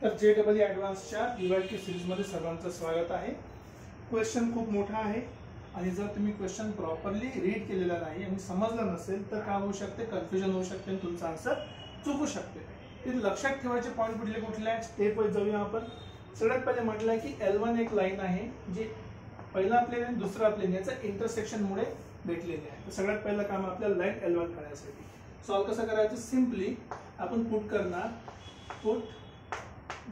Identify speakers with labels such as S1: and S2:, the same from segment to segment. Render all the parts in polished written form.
S1: तर JEE ॲडव्हान्सच्या DYQ सिरीजमध्ये सर्वांचं स्वागत आहे। क्वेश्चन खूप मोठा आहे आणि जर तुम्ही क्वेश्चन प्रॉपरली रीड केलेला नाही आणि समजलं नसेल तर काय होऊ शकते, कन्फ्युजन होऊ शकते आणि तुमचं आन्सर चुकू शकते। ते लक्षात ठेवायचे पॉईंट कुठले आहेत स्टेप वाईज जाऊया आपण। सगळ्यात पहिले म्हटलं की L1 एक लाईन आहे जी पहिला प्लेन आणि दुसरा प्लेन याचा इंटरसेक्शनमुळे भेटलेली आहे। तर सगळ्यात पहिलं काम आपल्याला लाईन L1 काढायसाठी सॉल्व कसं करायचं, सिंपली आपण पुट करणार put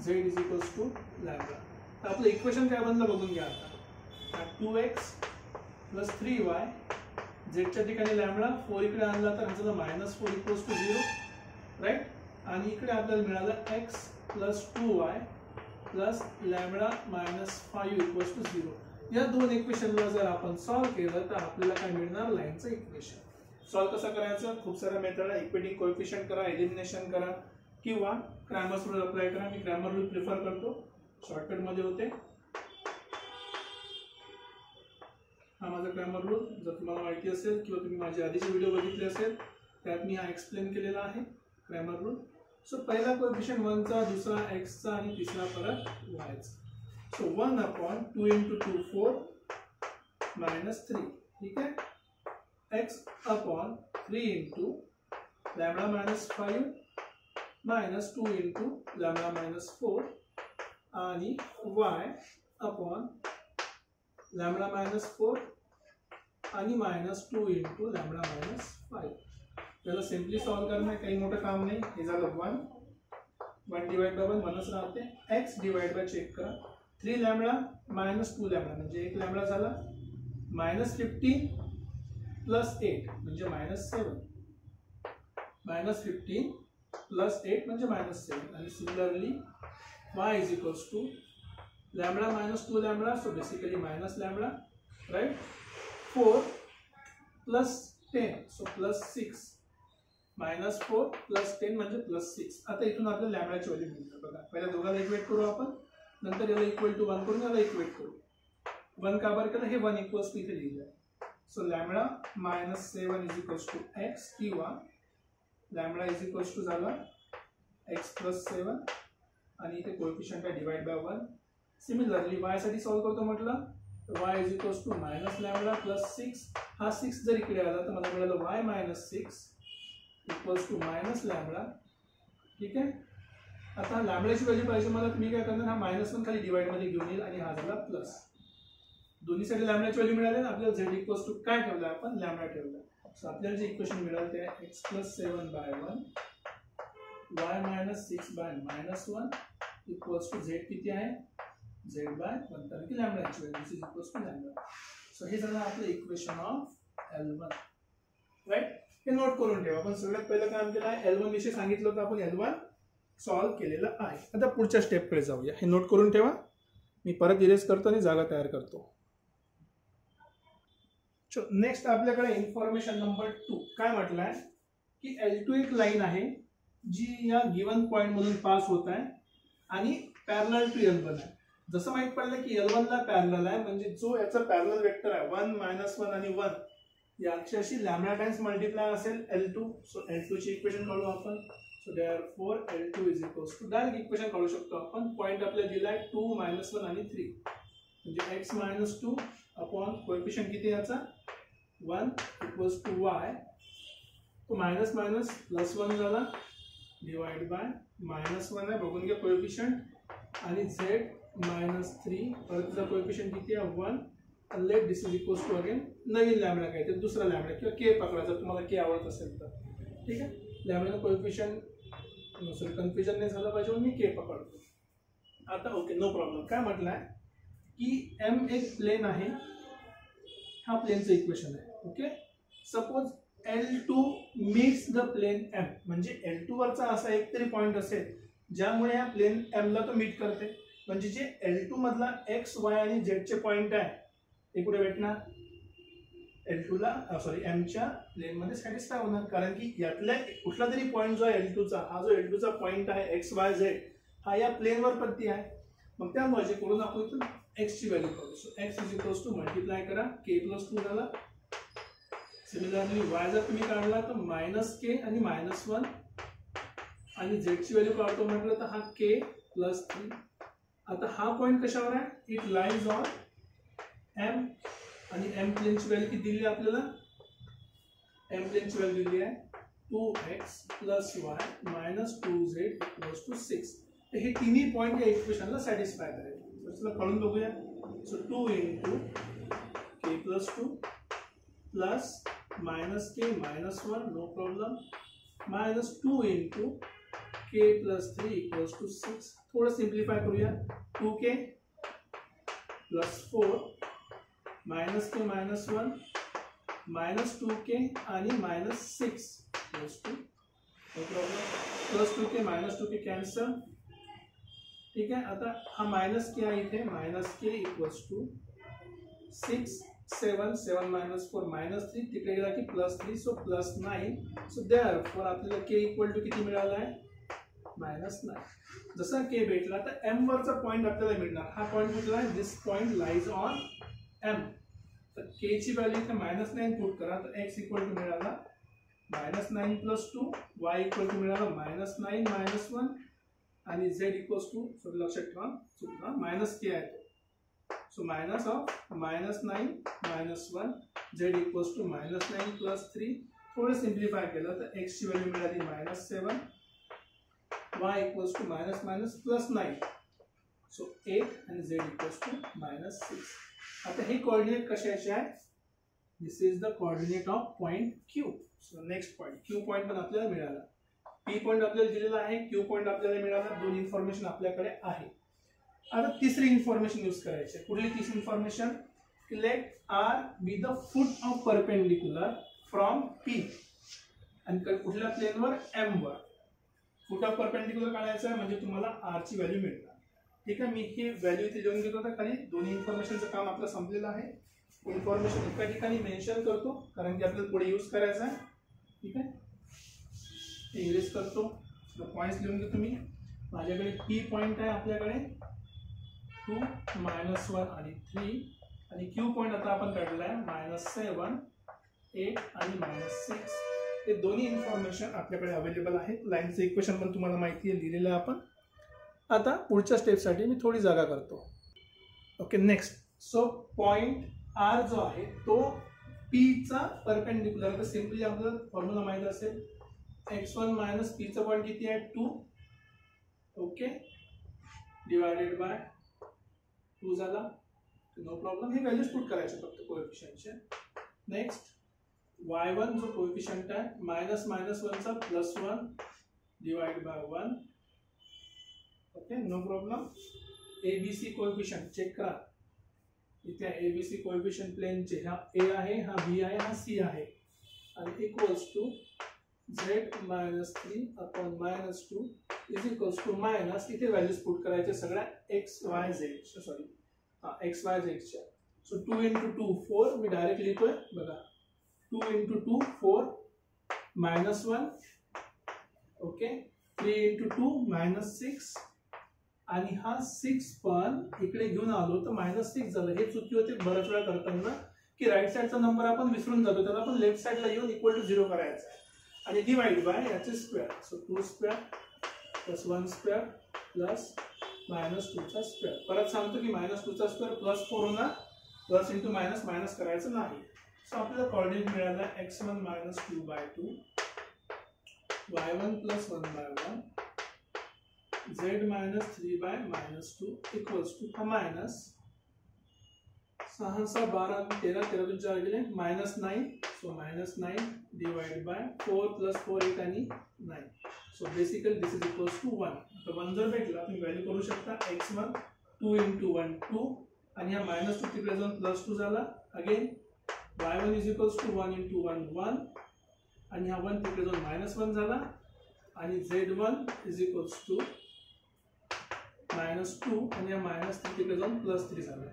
S1: z is equals to lambda. तर आपलं इक्वेशन काय बनलं बघून घ्या आता। 2x plus 3y z च्या ठिकाणी लॅम्बडा 4 इकडे आणला तर ह्याचं -4 equals to 0 राईट। आणि इकडे आपल्याला मिळालं x plus 2y plus lambda -5 equals to 0। या दोन इक्वेशनला जर आपण सॉल्व केलं तर आपल्याला काय मिळणार, लाईनचं इक्वेशन। सॉल्व कसं करायचं, खूप साऱ्या मेथड आहे, इक्वेटिंग कोएफिशिएंट करा, एलिमिनेशन करा किंवा क्रॅमर्स रूल अप्लाय करा। मी क्रॅमर रूल प्रिफर करतो, शॉर्टकट मध्ये होते। हा माझा क्रॅमर रूल, जर तुम्हाला माहिती असेल किंवा तुम्ही माझे आधीचे व्हिडिओ बघितले असेल त्यात मी हा एक्सप्लेन केलेला आहे क्रॅमर रूल। सो पहिला कोएफिशिएंट 1 चा, दुसरा x चा आणि तिसरा परत y चा। सो 1/2 × 2 4 -3 ठीक आहे। x/3 × लॅम्बडा -5 -2 × लॅम्बडा -4 आणि y अपॉन लॅम्बडा -4 आणि -2 × लॅम्बडा -5। त्याला सिंपली सॉल्व करणं आहे, काही मोठं काम नाही। हे झालं 1 डिवाइड बाय 1 राहते। x डिवाइड बाय चेक करा, 3 लॅम्बडा -2 लॅम्बडा म्हणजे 1 लॅम्बडा झाला, -15 + 8 म्हणजे -7, -15 + 8 म्हणजे -7। आणि similarly y is equals to lambda -2 lambda, so basically minus lambda right. 4 + 10 so +6, -4 + 10 म्हणजे +6। आता इथून आपल्याला लॅम्बडाची व्हॅल्यू मिळते बघा। पहिला दोघांना इक्वेट करू आपण, नंतर याला इक्वल टू 1 करून याला इक्वेट करू। 1 का बरं केलं, हे 1 इक्वल्स टू इथे लिहिलं आहे। So lambda -7 is equals to x किंवा लॅम्बडा इज इक्वल्स टू झाला x + 7 आणि इथे कोएफिशिएंट आहे डिवाइड बाय 1। सिमिलरली y साठी सॉल्व करतो म्हटलं तर y is equals to -lambda + 6। हा 6 जर इकडे आला तर मला मिळालं y - 6 इक्वल्स टू -लॅम्बडा ठीक आहे। आता लॅम्बडाची व्हॅल्यू पाहिजे मला, तुम्ही काय करणार, हा -1 खाली डिवाइड मध्ये घेऊन येईल आणि हा झाला प्लस। दोन्ही साठी लॅम्बडाची व्हॅल्यू मिळाली ना आपल्याला, z इक्वल्स टू काय ठेवलं आपण, लॅम्बडा ठेवला। सो आपल्याला जे इक्वेशन मिळालं ते आहे x + 7/1 y - 6/-1 equals to z किती आहे, z/1, कारण की लॅम्बडाची value is equals to lambda. So हे झालं आपलं इक्वेशन ऑफ L1 राइट। हे नोट करून ठेवा। आपण सगळ्यात पहिलं काम केलं आहे L1 विषयी सांगितलं होतं, आपण L1 सॉल्व केलेलं आहे। आता पुढच्या स्टेपकडे जाऊया, हे नोट करून ठेवा। मी परत इरेज करतो आणि जागा तयार करतो। नेक्स्ट आपल्याकडे इन्फॉर्मेशन नंबर 2 काय म्हटलंय की L2 एक लाईन आहे जी या गिवन पॉइंट मधून पास होत आहे आणि पॅरलल टू L1 आहे। जसं माहित पडलं की L1 ला पॅरलल आहे म्हणजे जो याचा पॅरलल वेक्टर आहे 1 -1 आणि 1 या अक्षराशी लॅम्बडा टाइम्स मल्टिप्लाय असेल L2। सो L2 ची इक्वेशन काढू आपण। So therefore L2 is equals to, direct equation काढू शकतो आपण। पॉइंट आपल्याला दिलाय 2 -1 आणि 3 म्हणजे x - 2 अपॉन कोएफिशिएंट किती याचा 1 इक्वल्स टू y, तो माइनस माइनस +1 झाला डिवाइड बाय -1 आहे, बघून घ्या कोएफिशिएंट, आणि z -3 परत त्याचा कोएफिशिएंट किती आहे 1। Let this is equals to again नवीन लॅम्बडा काय ते दुसरा लॅम्बडा किंवा k पकडा जर तुम्हाला k आवडत असेल तर ठीक आहे। लॅम्बडाचा कोएफिशिएंट कन्फ्युजन नाही झालं पाहिजे म्हणून मी k पकडतो। आता ओके, नो प्रॉब्लेम। काय म्हटलंय की m एक प्लेन आहे, हा प्लेनचं इक्वेशन आहे okay. Suppose L2 meets the plane M, म्हणजे L2 वरचा असा एक तरी पॉइंट असेल ज्यामुळे या प्लेन M ला तो मीट करते, म्हणजे जे L2 मधला x y आणि z चे पॉइंट आहे ते कुठे भेटणार, L2 ला सॉरी M च्या प्लेन मध्ये सॅटिस्फाय होणार, कारण की यातल्या कुठला तरी पॉइंट जो आहे L2 चा, हा जो L2 चा पॉइंट आहे x y z हा या प्लेन वर प्रती आहे। मग त्यामुळे जे करून आपण इथून x ची व्हॅल्यू काढू। So x is equals to multiply करा k + 2 झाला। सिमिलरली y जर तुम्ही काढला तर -k आणि -1 आणि झेडची व्हॅल्यू काढतो म्हटलं तर हा के प्लस 3. आता हा पॉईंट कशावर आहे, इट लाईज ऑन एम, आणि एम प्लेनची व्हॅल्यू किती दिली आपल्याला, एम प्लेनची व्हॅल्यू दिली आहे 2x plus Y minus 2z equals to 6. तर हे तिन्ही पॉईंट या इक्वेशनला सॅटिस्फाय करायचे. चला काढून बघूया. So 2 into K plus 2 plus minus K minus 1 no problem minus 2 into K plus 3 equals to 6. थोड़ा सिंप्लीफाई करूया. 2k plus 4 minus K minus 1 minus 2k आणि minus 6 plus 2 no problem plus 2k minus 2k cancel. ठीक आहे. आता हा minus K आहे इथे, minus K equals to 6 7 7 minus 4 minus 3 तिकडे गेला की plus 3 so plus 9. So therefore आपल्याला के इक्वल टू किती मिळाला आहे, मायनस 9. जसा के भेटला तर एम वरचा पॉईंट आपल्याला मिळणार. हा पॉईंट कुठला आहे, दिस पॉईंट लाईज ऑन एम. तर के ची व्हॅल्यू इथे मायनस 9 पुट करा तर एक्स इक्वल टू मिळाला minus 9 plus 2, Y equal to मिळाला मायनस 9 मायनस 1 आणि झेड इक्वल्स टू, सो लक्षात ठेवा चुकला, मायनस के आहे तो. So minus of minus 9 minus 1 z equals to minus 9 plus 3. थोडं सिम्प्लिफाय केलं तर x ची व्हॅल्यू मिळाली minus 7, y equals to minus minus plus 9. So 8 आणि z equals to minus 6. आता हे कोऑर्डिनेट कशाचे आहे, this is the coordinate of point Q. So next point Q point पण आपल्याला मिळाला, P पॉइंट आपल्याला दिलेला आहे, Q पॉइंट आपल्याला मिळाला. दोन इन्फॉर्मेशन आपल्याकडे आहे. आता तिसरी इन्फॉर्मेशन यूज करायची. कुठली तिसरी information, let R be the foot of perpendicular from P, आणि कुठल्या प्लेनवर, एम वर. फुट ऑफ परपेंडिक्युलर काढायचं आहे म्हणजे तुम्हाला आर ची व्हॅल्यू मिळणार. ठीक आहे. मी ही व्हॅल्यू इथे लिहून घेतो. तर खाली दोन्ही इन्फॉर्मेशनचं काम आपलं संपलेलं आहे. इन्फॉर्मेशन एका ठिकाणी मेन्शन करतो कारण की आपल्याला पुढे यूज करायचं आहे. ठीक आहे. इरेज करतो, पॉईंट्स लिहून घेतो मी. माझ्याकडे पी पॉईंट आहे आपल्याकडे 2 मायनस 1 आणि 3, आणि क्यू पॉईंट आता आपण काढलेला आहे मायनस 7 8 आणि मायनस 6. हे दोन्ही इन्फॉर्मेशन आपल्याकडे अवेलेबल आहेत. लाईनचं इक्वेशन पण तुम्हाला माहिती आहे, लिहिलेलं आहे आपण. आता पुढच्या स्टेपसाठी मी थोडी जागा करतो. Okay next. So point R जो आहे तो पीचा परपेंडिक्युलर. तर सिम्पली आपल्याला फॉर्म्युला माहिती असेल, x1 मायनस पीचा पॉईंट किती आहे 2. ओके डिवायडेड बाय 2 झाला, नो प्रॉब्लेम. हे व्हॅल्यूज पुट करायचे फक्त कोएफिशियंटचे. नेक्स्ट y1 जो कोएफिशियंट आहे मायनस मायनस 1 चा plus 1 divide by 1. Okay no problem. ABC coefficient check करा. इथे एबीसी कोएफिशियंट प्लेनचे हा ए आहे, हा बी आहे, हा सी आहे, आणि equals to z minus 3 upon minus 2 is equals to minus, इथे व्हॅल्यूज पुट करायचे सगळ्या x y z, sorry x y झेडच्या. सो 2 इंटू 2 4, मी डायरेक्ट लिहितोय बघा. 2 into 2 4 minus 1. Okay 3 into 2 minus 6, आणि हा 6 पण इकडे घेऊन आलो तर मायनस 6 झालं. हे चुकी होते बऱ्याच वेळा करताना की राईट साईडचा नंबर आपण विसरून जातो, त्याला आपण लेफ्ट साईडला येऊन इक्वल टू 0 करायचा आहे, आणि डिवाइड बाय याचे square. So 2 square plus 1 square plus minus 2 चा स्क्वेअर. परत सांगतो की मायनस 2 चा स्क्वेअर प्लस 4 होणार, प्लस इंटू मायनस मायनस करायचं नाही. सो आपल्याला कोऑर्डिनेट मिळाला x1 minus 2/2 y1 plus 1/1 z minus 3/-2 equals to हा मायनस 6 6 12 13 13 2 4 गेले minus 9. So minus 9 divide by 4 plus 4 8 आणि 9. So basically this is equals to 1. आता 1 जर भेटला तुम्ही व्हॅल्यू करू शकता x1 2 इंटू 1 2, आणि हा मायनस 2 तिकडे जाऊन प्लस 2 झाला. Again y1 is equals to 1 into 1 1, आणि हा 1 तिकडे जाऊन मायनस 1 झाला, आणि z1 is equals to minus 2, आणि हा मायनस 3 तिकडे जाऊन प्लस 3 झाला.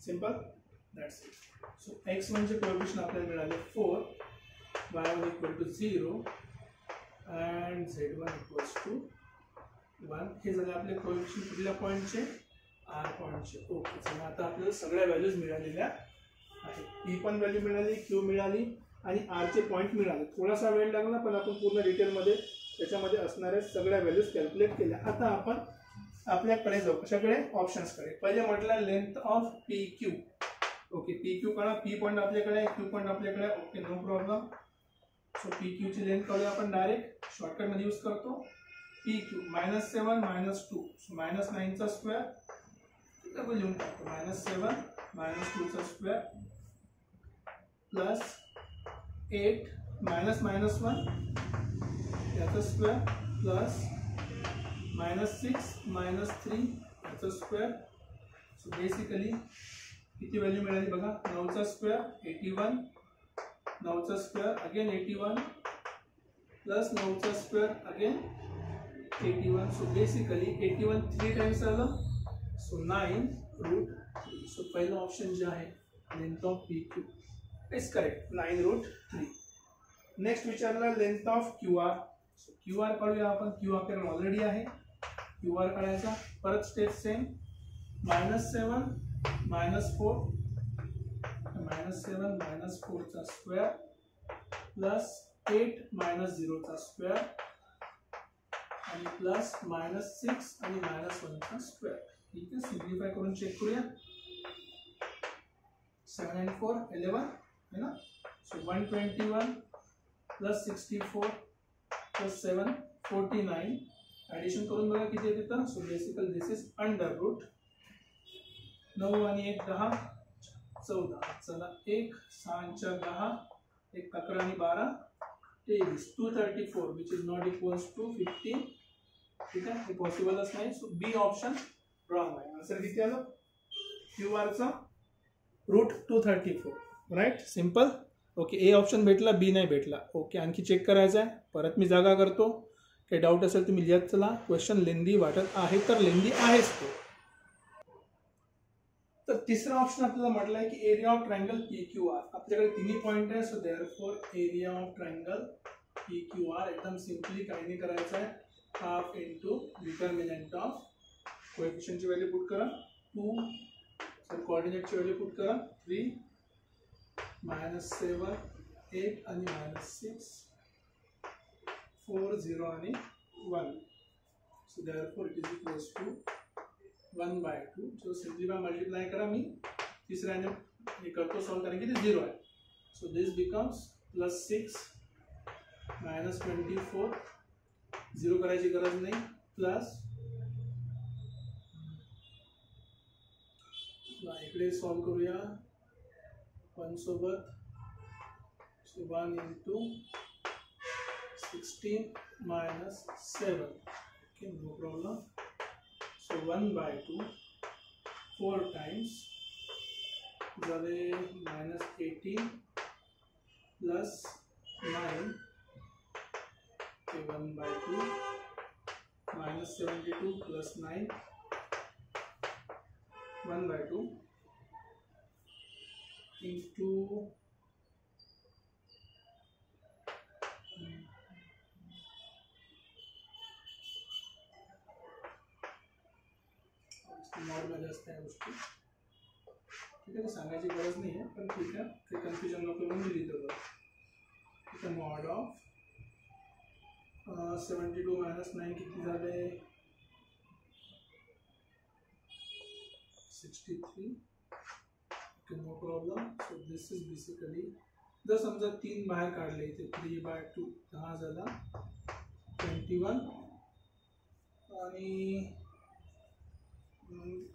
S1: Simple, that's it. So x1 चे कोएफिशियंट आपल्याला मिळाले 4, y1 equal to 0 and z1 equals to 1. हे झाले आपले कोएफिशियंट कुठल्या पॉईंटचे, आर पॉईंटचे. ओके चला, आता आपल्याला सगळ्या व्हॅल्यूज मिळालेल्या आहेत. पी पण व्हॅल्यू मिळाली, क्यू मिळाली, आणि आर चे पॉईंट मिळाले. थोडासा वेळ लागला पण आपण पूर्ण डिटेलमध्ये त्याच्यामध्ये असणाऱ्या सगळ्या व्हॅल्यूज कॅल्क्युलेट केल्या. आता आपण आपल्याकडे जाऊ कशाकडे, ऑप्शन्सकडे. पहिले म्हटलं length of P Q. Okay, P Q काढा. पी पॉईंट आपल्याकडे आहे, क्यू पॉईंट आपल्याकडे आहे. Okay, no problem. So P Q ची लेंथ काढूया आपण डायरेक्ट शॉर्टकट मध्ये यूज करतो. पी क्यू -7 -2 सो -9 चा स्क्वेअर लिहून टाकतो. -7 -2 चा स्क्वेअर प्लस 8 -1 याचा स्क्वेअर प्लस -6 -3 याचा स्क्वेअर. सो बेसिकली किती व्हॅल्यू मिळाली बघा. 9 चा स्क्वेअर 81, 9 चा स्क्वेअर अगेन 81 प्लस 9 चा square again 81. So basically 81 3 times आलं. सो 9√3. सो पहिलं ऑप्शन जे आहे length of P Q is correct, 9√3. Next विचारलं length of Q R. So Q R काढूया आपण. क्यू आपल्याकडे ऑलरेडी आहे. क्यू आर काढायचा. परत स्टेप सेम. -7 -4 -7 -4 चा स्क्वेअर प्लस 8 -0 चा स्क्वेअर आणि प्लस -6 आणि -1 चा स्क्वेअर. ठीक आहे, सिम्प्लिफाय करून चेक करूया. 7 and 4 11 है ना. So 121 plus 64 plus 7 49. ॲडिशन करून बघा किती येते तर. So basically this is under root 9 आणि 1 10 14. चला 1 6 4 10 1 11 आणि 12 23. 234 which is not equals to 15. ठीक आहे, हे पॉसिबलच नाही. सो बी ऑप्शन रॉंग आहे. आन्सर किती आलं क्यू आरचा √234. Right, simple. Okay, A option भेटला, बी नाही भेटला. ओके, आणखी चेक करायचं आहे. परत मी जागा करतो. काही डाऊट असेल तुम्ही लिहत चला. क्वेश्चन लेंदी वाटत आहे तर लेंदी आहेच तो. तर तिसरा ऑप्शन आपल्याला म्हटलं आहे की area of triangle P Q R. आपल्याकडे तिन्ही पॉईंट आहे. So therefore area of triangle P Q R एकदम सिम्पली काही नाही करायचं आहे. हाफ इंटू डिटर्मिनंट ऑफ कोएफिशियंटची व्हॅल्यू पुट करा 2. सर कोऑर्डिनेटची व्हॅल्यू पुट करा 3 -7 8 आणि -6 4 0 आणि 1. So therefore it is equals to 1/2. So simplify multiply करा. मी तिसऱ्याने हे करतो सॉल्व कारण की ते 0 आहे. सो दिस बिकम्स +6 -24 0 करायची गरज नाही प्लस इकडे सॉल्व करूया 1 सोबत. So 1 into 16 - 7. Okay, no problem. So 1/2 4 times झाले -18 प्लस 9. 1/2 -72 प्लस 9 1/2 into नॉर्मल असते या गोष्टी. ठीक आहे, सांगायची गरज नाही आहे पण ठीक आहे, ते कन्फ्युजन नको म्हणून लिहितो. ठीक आहे, मॉड ऑफ 72 - 9 किती झाले 63. Okay, no problem. So this is basically जर समजा 3 बाहेर काढले ते 3/2 10 झाला 21 आणि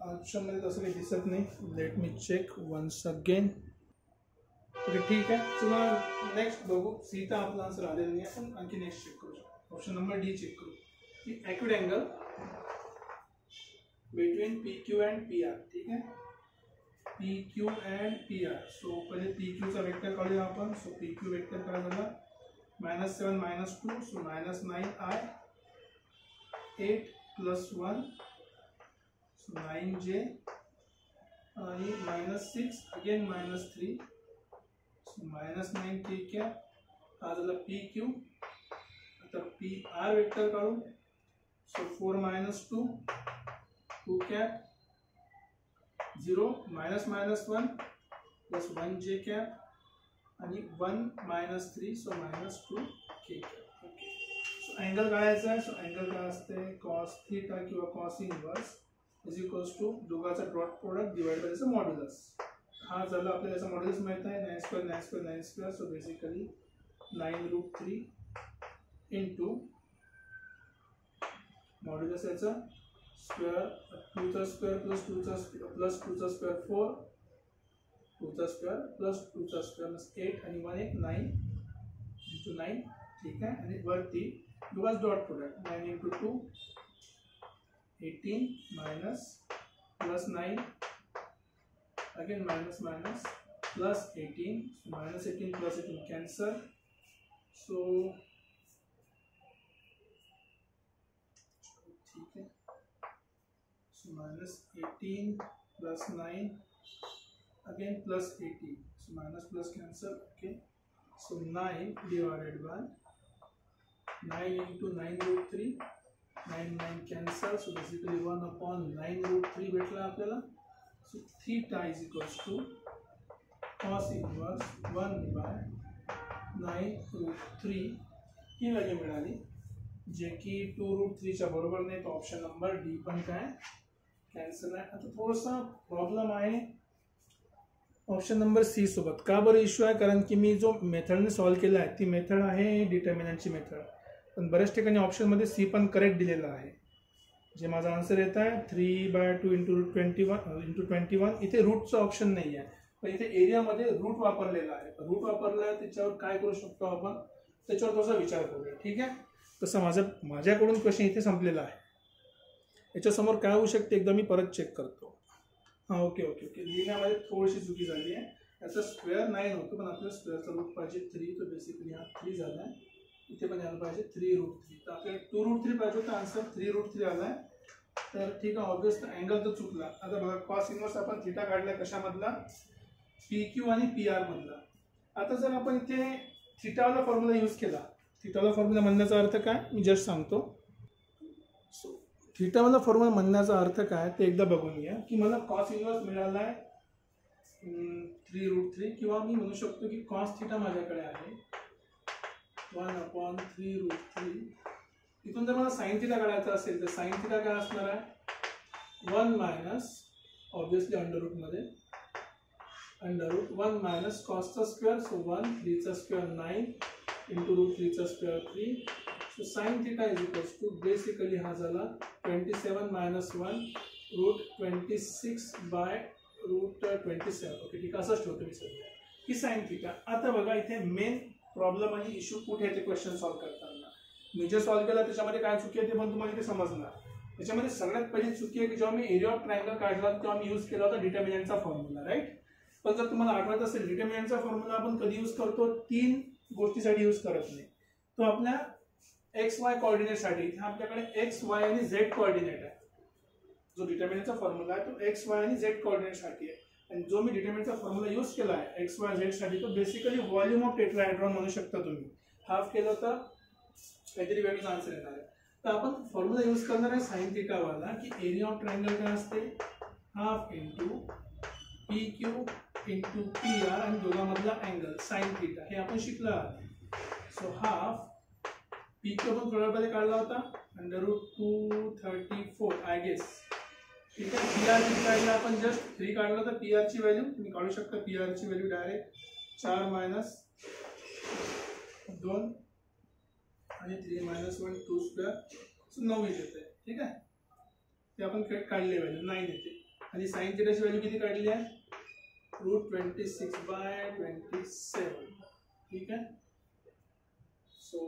S1: ऑप्शनमध्ये तसं काही दिसत नाही. Let me check once again. Okay, ठीक आहे. चला नेक्स्ट बघू. सी तर आपला आन्सर आलेला नाही. आपण आणखी नेक्स्ट चेक करू. ऑप्शन नंबर डी चेक करू की acute angle between P Q and P R. ठीक आहे, P Q and P R. So पहिले पी क्यूचा वेक्टर काढूया आपण. सो पी क्यू वेक्टर काय झाला -7 -2. सो -9i 8 + 1 सो 9j आणि -6 अगेन -3 सो -9k कॅप हा झाला पी क्यू. आता पी आर वेक्टर काढू. So 4 - 2 2 cap 0 -1 plus 1j cap आणि 1 - 3 so -2k cap. Okay, so angle काढायचा आहे. सो अँगल काय असते, कॉस थीटा किंवा cos inverse is equals to दोघाचा डॉट प्रोडक्ट डिवाइड बाय त्याचं मॉड्युलस. हा झाला आपल्याला याचा मॉड्युलस माहित आहे, 9 square 9 square 9 square. So basically 9√3 into modulus याचा स्क्वेअर 2चा स्क्वेअर प्लस 2चा स्क्वेअर 4, 2चा स्क्वेअर प्लस 2चा स्क्वेअर 8 आणि 1 1 9 इंटू 9. ठीक आहे. आणि वरती दोघाच dot product 9 into 2 18 minus plus 9 again minus minus plus 18. Minus 18 plus 18 cancel. So ठीक है. So minus 18 plus 9 again plus 18. So minus plus cancel. Okay. So 9 divided by 9 into 9√3 9 9 cancel. So basically 1/9√3 भेटला आपल्याला. So theta is equals to cos inverse 1/9√3 ही व्हॅल्यू मिळाली, जे की 2√3च्या बरोबर नाही. तो ऑप्शन नंबर डी पण काय कॅन्सल आहे. आता थोडासा प्रॉब्लेम आहे ऑप्शन नंबर सी सोबत. का बरं इश्यू आहे, कारण की मी जो मेथडने सॉल्व केला आहे ती मेथड आहे डिटर्मिनंटची मेथड. पण बऱ्याच ठिकाणी ऑप्शनमध्ये सी पण करेक्ट दिलेला आहे. जे माझा आन्सर येत आहे 3/2 इंटू 21 इथे रूटचं ऑप्शन नाही आहे, पण इथे एरियामध्ये रूट वापरलेला आहे. रूट वापरला आहे त्याच्यावर काय करू शकतो आपण, त्याच्यावर थोडासा विचार करूया. ठीक आहे. तसं माझ्याकडून क्वेश्चन इथे संपलेला आहे. याच्यासमोर काय होऊ शकते एकदा मी परत चेक करतो. हां ओके ओके ओके. लिहिण्यामध्ये थोडीशी चुकी झाली आहे. याचा स्क्वेअर 9 होतो, पण आपल्याला स्क्वेअरचा रूट पाहिजे 3. तो बेसिकली हा 3 झाला आहे. इथे पण यायला पाहिजे 3√3. तर आपल्याला 2√3 पाहिजे होता, आन्सर 3√3 आला आहे. तर ठीक आहे. ऑब्वियस अँगल तर चुकला. आता बघा कॉस इनवर्स आपण थीटा काढला कशामधला, PQ आणि PR मधला. आता जर आपण इथे थीटावाला फॉर्म्युला यूज केला, थीटावाला फॉर्म्युला म्हणण्याचा अर्थ काय मी जस्ट सांगतो. सो थीटावाला फॉर्म्युला म्हणण्याचा अर्थ काय ते एकदा बघून घ्या, की मला कॉस इनवर्स मिळाला आहे 3√3, किंवा मी म्हणू शकतो की कॉस थीटा माझ्याकडे आहे 1/3√3. इथून जर मला साइन थीटा काढायचा असेल तर साइन थीटा काय असणार आहे 1 मायनस ऑब्वियसली अंडररूटमध्ये अंडररूट 1 मायनस कॉसचा स्क्वेअर. सो 1 3चा स्क्वेअर 9 इंटू √3चा square 3. So sine theta is equals to basically हा झाला 27 मायनस 1 √26/√27. ओके ठीक. असंच ठेवतो मी सध्या की साइन थीटा. आता बघा इथे मेन प्रॉब्लेम आणि इश्यू कुठे आहे ते क्वेश्चन सॉल्व करताना. मी जे सॉल्व केला त्याच्यामध्ये काय चुकी आहे ते पण तुम्हाला इथे समजणार. त्याच्यामध्ये सगळ्यात पहिली चुकी आहे की जेव्हा मी एरिया ऑफ ट्रायंगल काढला तेव्हा मी यूज केला होता डिटर्मिनंटचा फॉर्म्युला, राईट. पण जर तुम्हाला आठवत असेल डिटर्मिनंटचा फॉर्म्युला आपण कधी यूज करतो, 3 गोष्टीसाठी यूज करत नाही. तो आपल्या XY कोऑर्डिनेटसाठी. इथे आपल्याकडे XY आणि Z कोऑर्डिनेट आहे. जो डिटर्मिनंटचा फॉर्म्युला आहे तो XY आणि Z कोऑर्डिनेटसाठी आहे. आणि जो मी डिटर्मिनंटचा फॉर्म्युला यूज केला आहे XY Z साठी, तो बेसिकली व्हॉल्यूम ऑफ टेट्राहेड्रॉन म्हणू शकता तुम्ही. हाफ केलं तर काहीतरी वेगळंच आन्सर येणार आहे. तर आपण फॉर्म्युला यूज करणार आहे साइन थीटा वाला, की एरिया ऑफ ट्रायंगल काय असते half into PQ into PR आणि दोघांमधला अँगल साइन थीटा. हे आपण शिकलो आहे. सो हाफ PQ आपण थोड्या वेळामध्ये काढला होता √234 आय गेस. ठीक आहे. PR किती काढला आपण जस्ट 3 काढलं तर PR ची व्हॅल्यू तुम्ही काढू शकता. PR ची व्हॅल्यू डायरेक्ट 4 मायनस 2 आणि 3 मायनस 1 2 स्क्वेअर. सो 9 येते. ठीक आहे. ते आपण काढले व्हॅल्यू 9 येते. आणि साइन थीटाची व्हॅल्यू किती काढली आहे √26/27. ठीक आहे. सो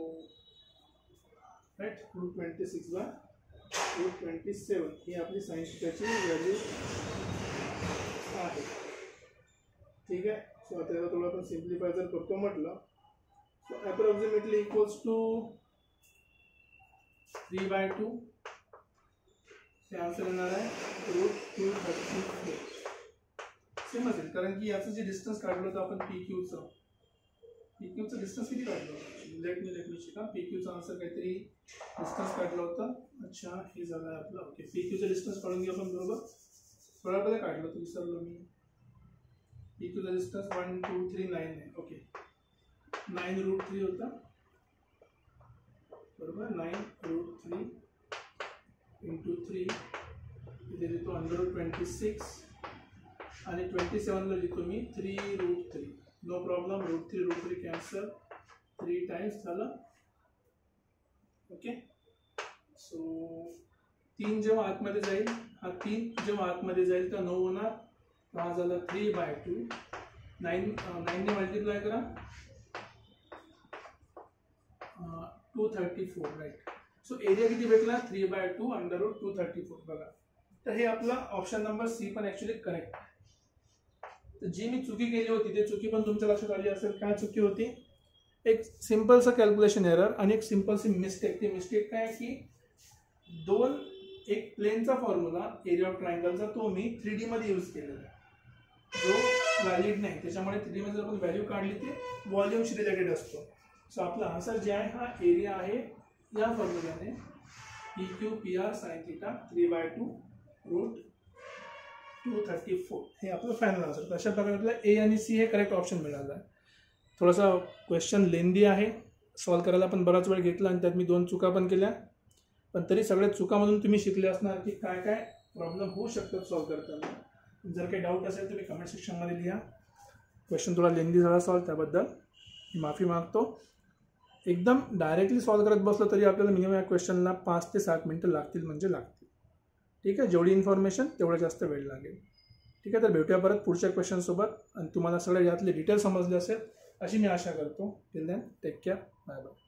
S1: राईट √26/27 ही आपली साइन थीटाची व्हॅल्यू आहे. ठीक आहे. सो आता याला थोडं आपण सिम्प्लिफाय जर करतो म्हटलं सो अप्रॉक्सिमेटली इक्वल्स टू 3/2. हे आन्सर येणार आहे √234. सेम असेल, कारण की याचं जे डिस्टन्स काढलं होतं आपण PQचं डिस्टन्स किती काढलं होतं लेट मी शिका. PQचं आन्सर काहीतरी डिस्टन्स काढलं होतं. अच्छा हे झालं आहे आपलं. ओके PQचं डिस्टन्स काढून घ्या आपण बरोबर. थोड्यामध्ये काढलं होतं विसरलो मी. PQचं डिस्टन्स 1239 आहे. ओके 9√3 होता. बरोबर. 9√3 इंटू 3 इथे लिहितो √26 आणि 27ला लिहितो मी 3√3. No problem. √3 कॅन्सल. 3 टाइम्स झालं. ओके. सो 3 जेव्हा आतमध्ये जाईल, हा 3 जेव्हा आतमध्ये जाईल तर 9 होणार. हा झाला 3/2. 9ने मल्टिप्लाय करा. 234 राईट. सो एरिया किती भेटला? 3/2 √234. बघा, तर हे आपला ऑप्शन नंबर सी पण ॲक्च्युली करेक्ट. तर जी मी चुकी केली होती ते चुकी पण तुमच्या लक्षात आली असेल. काय चुकी होती? एक सिम्पलचं कॅल्क्युलेशन एरर आणि एक सिम्पलची मिस्टेक. ती मिस्टेक काय की एक प्लेनचा फॉर्म्युला एरिया ऑफ ट्रायंगलचा तो मी 3D मध्ये यूज केलेला आहे, जो व्हॅलिड नाही. त्याच्यामुळे 3D मध्ये जर आपण व्हॅल्यू काढली ते व्हॉल्यूमशी रिलेटेड असतो. सो आपला आन्सर जे आहे हा एरिया आहे या फॉर्म्युल्याने PQPR sin θ 3/2 √234. हे आपलं फायनल आन्सर. अशा प्रकारे आपल्याला ए आणि सी हे करेक्ट ऑप्शन मिळालं आहे. थोडासा क्वेश्चन लेंदी आहे, सॉल्व करायला पण बराच वेळ घेतला आणि त्यात मी 2 चुका पण केल्या. पण तरी सगळ्या चुकामधून तुम्ही शिकले असणार की काय काय प्रॉब्लेम होऊ शकतात सॉल्व करताना. जर काही डाऊट असेल तुम्ही कमेंट सेक्शनमध्ये लिहा. क्वेश्चन थोडा लेंदी झाला सॉल्व, त्याबद्दल मी माफी मागतो. एकदम डायरेक्टली सॉल्व करत बसलो तरी आपल्याला मिनिमम या क्वेश्चनला 5 ते 7 मिनिटं लागतील म्हणजे लागतील. ठीक आहे. जेवढी इन्फॉर्मेशन तेवढा जास्त वेळ लागेल. ठीक आहे. तर भेटूया परत पुढच्या क्वेश्चनसोबत आणि तुम्हाला सगळ्या यातले डिटेल समजले असेल अशी मी आशा करतो. Till then take care. Bye bye.